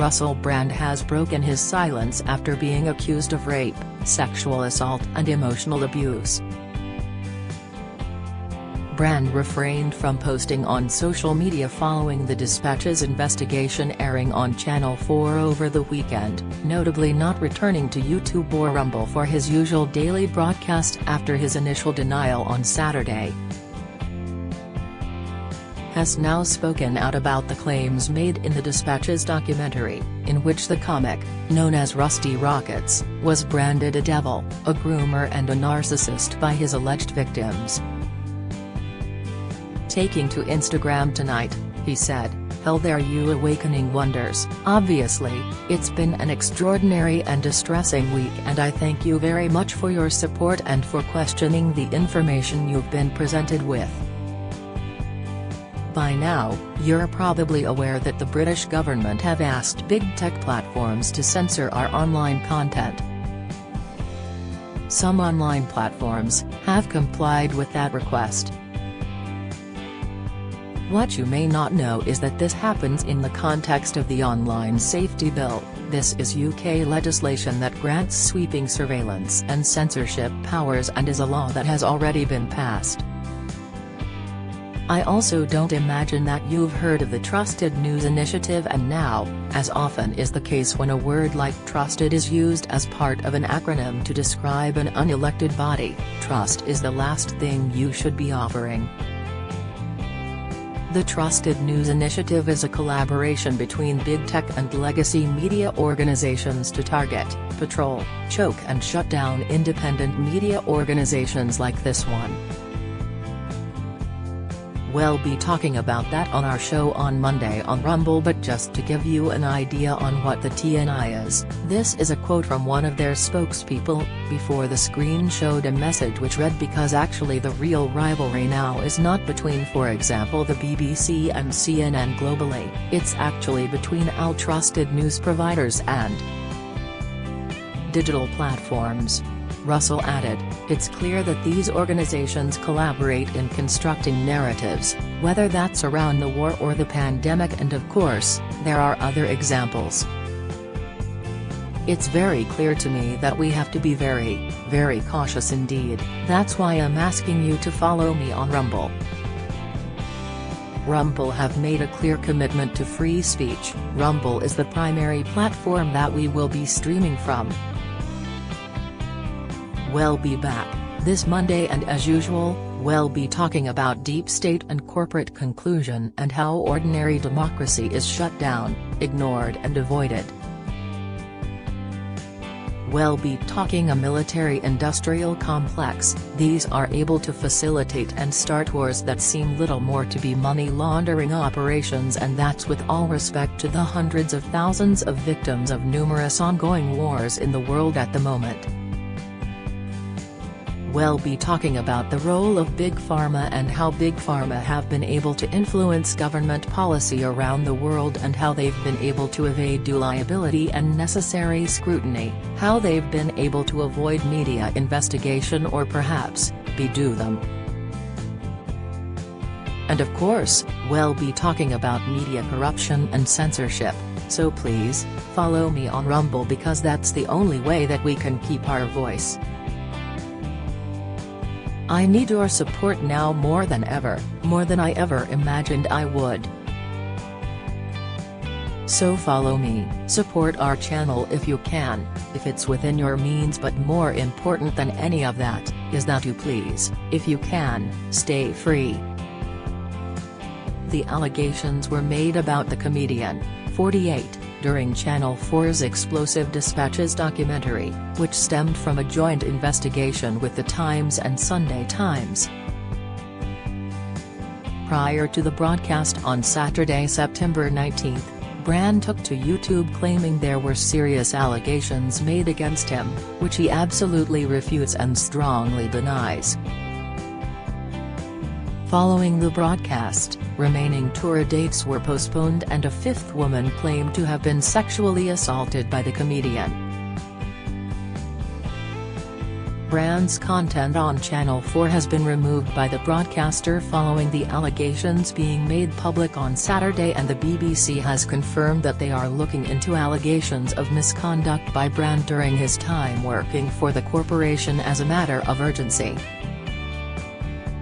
Russell Brand has broken his silence after being accused of rape, sexual assault and emotional abuse. Brand refrained from posting on social media following the Dispatch's investigation airing on Channel 4 over the weekend, notably not returning to YouTube or Rumble for his usual daily broadcast after his initial denial on Saturday. Has now spoken out about the claims made in the Dispatch's documentary, in which the comic, known as Rusty Rockets, was branded a devil, a groomer and a narcissist by his alleged victims. Taking to Instagram tonight, he said, "Hell, there you awakening wonders. Obviously, it's been an extraordinary and distressing week, and I thank you very much for your support and for questioning the information you've been presented with. By now, you're probably aware that the British government have asked big tech platforms to censor our online content. Some online platforms have complied with that request. What you may not know is that this happens in the context of the Online Safety Bill. This is UK legislation that grants sweeping surveillance and censorship powers and is a law that has already been passed. I also don't imagine that you've heard of the Trusted News Initiative, and now, as often is the case when a word like trusted is used as part of an acronym to describe an unelected body, trust is the last thing you should be offering. The Trusted News Initiative is a collaboration between big tech and legacy media organizations to target, patrol, choke and shut down independent media organizations like this one. We'll be talking about that on our show on Monday on Rumble, but just to give you an idea on what the TNI is, this is a quote from one of their spokespeople. Before the screen showed a message which read, "Because actually the real rivalry now is not between, for example, the BBC and CNN globally, it's actually between our trusted news providers and digital platforms." Russell added, "It's clear that these organizations collaborate in constructing narratives, whether that's around the war or the pandemic, and of course, there are other examples. It's very clear to me that we have to be very, very cautious indeed. That's why I'm asking you to follow me on Rumble." Rumble have made a clear commitment to free speech. Rumble is the primary platform that we will be streaming from. We'll be back this Monday, and as usual, we'll be talking about deep state and corporate conclusion and how ordinary democracy is shut down, ignored and avoided. We'll be talking a military-industrial complex. These are able to facilitate and start wars that seem little more to be money laundering operations, and that's with all respect to the hundreds of thousands of victims of numerous ongoing wars in the world at the moment. We'll be talking about the role of Big Pharma and how Big Pharma have been able to influence government policy around the world, and how they've been able to evade due liability and necessary scrutiny, how they've been able to avoid media investigation or perhaps bedo them. And of course, we'll be talking about media corruption and censorship, so please, follow me on Rumble, because that's the only way that we can keep our voice. I need your support now more than ever, more than I ever imagined I would. So follow me, support our channel if you can, if it's within your means, but more important than any of that, is that you please, if you can, stay free. The allegations were made about the comedian, 48, during Channel 4's Explosive Dispatches documentary, which stemmed from a joint investigation with The Times and Sunday Times. Prior to the broadcast on Saturday, September 19, Brand took to YouTube claiming there were serious allegations made against him, which he absolutely refutes and strongly denies. Following the broadcast, remaining tour dates were postponed and a fifth woman claimed to have been sexually assaulted by the comedian. brand's content on Channel 4 has been removed by the broadcaster following the allegations being made public on Saturday, and the BBC has confirmed that they are looking into allegations of misconduct by Brand during his time working for the corporation as a matter of urgency.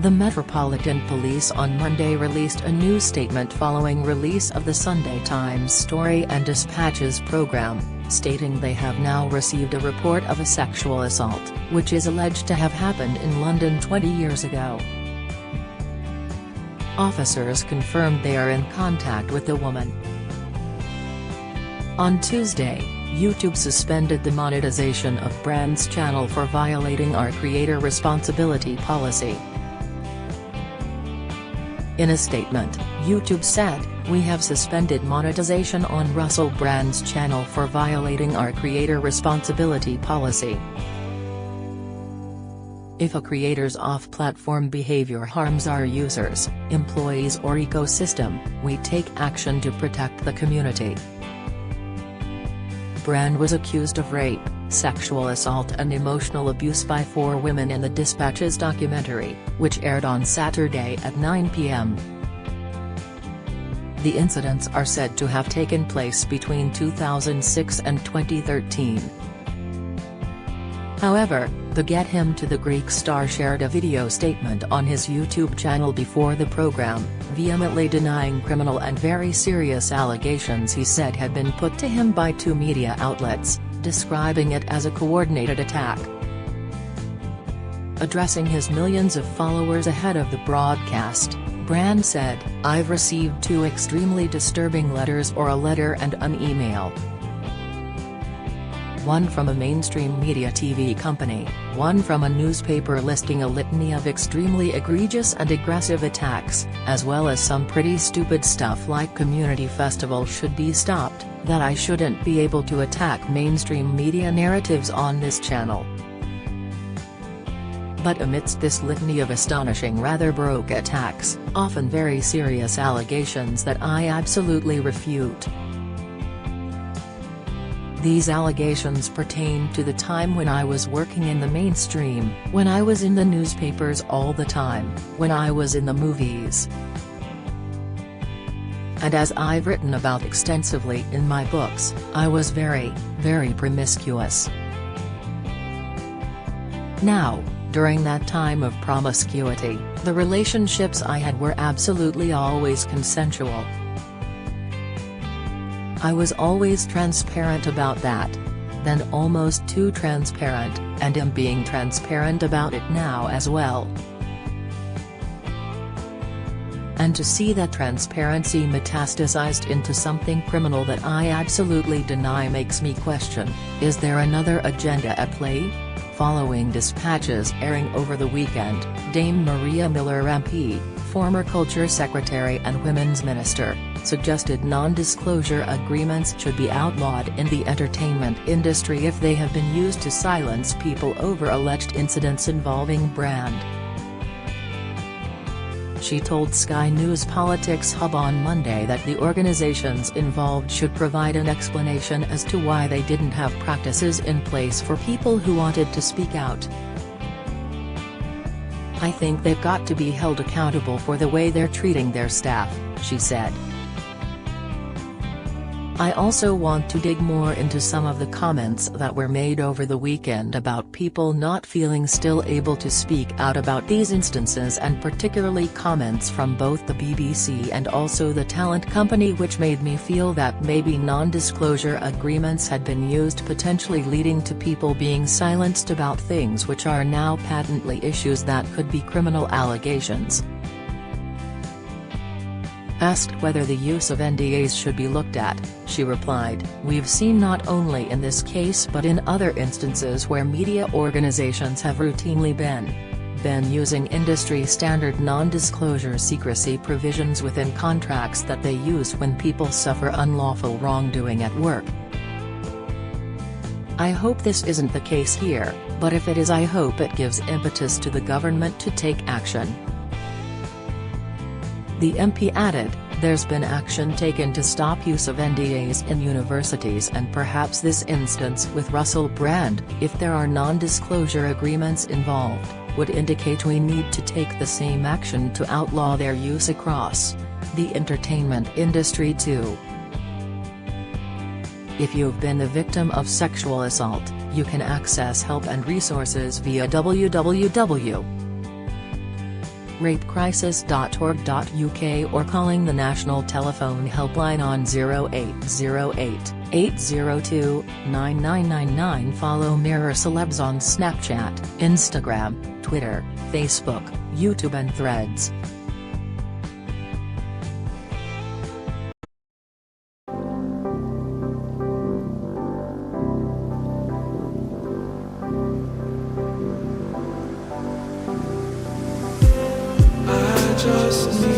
The Metropolitan Police on Monday released a new statement following release of the Sunday Times Story and Dispatches program, stating they have now received a report of a sexual assault, which is alleged to have happened in London 20 years ago. Officers confirmed they are in contact with the woman. On Tuesday, YouTube suspended the monetization of Brand's channel for violating our creator responsibility policy. In a statement, YouTube said, "We have suspended monetization on Russell Brand's channel for violating our creator responsibility policy. If a creator's off-platform behavior harms our users, employees or ecosystem, we take action to protect the community." Brand was accused of rape, sexual assault and emotional abuse by 4 women in the Dispatches documentary, which aired on Saturday at 9 p.m. The incidents are said to have taken place between 2006 and 2013. However, the Get Him to the Greek star shared a video statement on his YouTube channel before the program, vehemently denying criminal and very serious allegations he said had been put to him by 2 media outlets, describing it as a coordinated attack. Addressing his millions of followers ahead of the broadcast, Brand said, "I've received 2 extremely disturbing letters, or a letter and an email. One from a mainstream media TV company, one from a newspaper listing a litany of extremely egregious and aggressive attacks, as well as some pretty stupid stuff like community festivals should be stopped, that I shouldn't be able to attack mainstream media narratives on this channel." But amidst this litany of astonishing, rather baroque attacks, often very serious allegations that I absolutely refute. These allegations pertain to the time when I was working in the mainstream, when I was in the newspapers all the time, when I was in the movies. And as I've written about extensively in my books, I was very, very promiscuous. Now, during that time of promiscuity, the relationships I had were absolutely always consensual. I was always transparent about that. Then almost too transparent, and am being transparent about it now as well. And to see that transparency metastasized into something criminal that I absolutely deny makes me question, is there another agenda at play? Following Dispatches airing over the weekend, Dame Maria Miller MP, former Culture Secretary and Women's Minister, suggested non-disclosure agreements should be outlawed in the entertainment industry if they have been used to silence people over alleged incidents involving Brand. She told Sky News Politics Hub on Monday that the organizations involved should provide an explanation as to why they didn't have practices in place for people who wanted to speak out. "I think they've got to be held accountable for the way they're treating their staff," she said. "I also want to dig more into some of the comments that were made over the weekend about people not feeling still able to speak out about these instances, and particularly comments from both the BBC and also the talent company, which made me feel that maybe non-disclosure agreements had been used, potentially leading to people being silenced about things which are now patently issues that could be criminal allegations." Asked whether the use of NDAs should be looked at, she replied, "We've seen not only in this case but in other instances where media organizations have routinely been using industry-standard non-disclosure secrecy provisions within contracts that they use when people suffer unlawful wrongdoing at work. I hope this isn't the case here, but if it is, I hope it gives impetus to the government to take action." The MP added, There's been action taken to stop use of NDAs in universities, and perhaps this instance with Russell Brand, if there are non-disclosure agreements involved, would indicate we need to take the same action to outlaw their use across the entertainment industry too. If you've been the victim of sexual assault, you can access help and resources via www.rapecrisis.org.uk or calling the national telephone helpline on 0808 802 9999. Follow Mirror Celebs on Snapchat, Instagram, Twitter, Facebook, YouTube and Threads. Just need